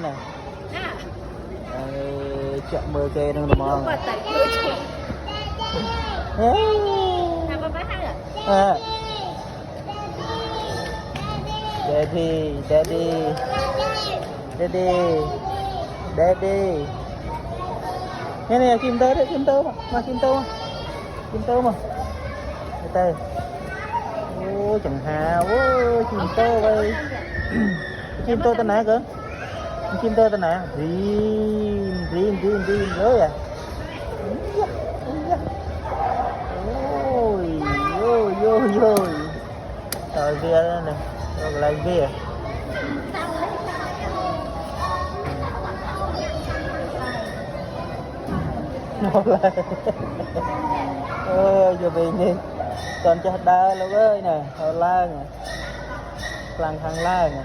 nè chậm mơ kê đang làm mòn daddy daddy daddy daddy nè nè kim tơ đấy kim tơ mà kim tơ mà kim tơ ô chẳng hà ô kim tơ vậy kim tơ tên nào cơ kim tơ tên nào riêng nhớ à ôi vô trời kia đó nè rồi lại kia giờ về đi còn cho đa luôn ơi nè hồi la nè làng thằng la nè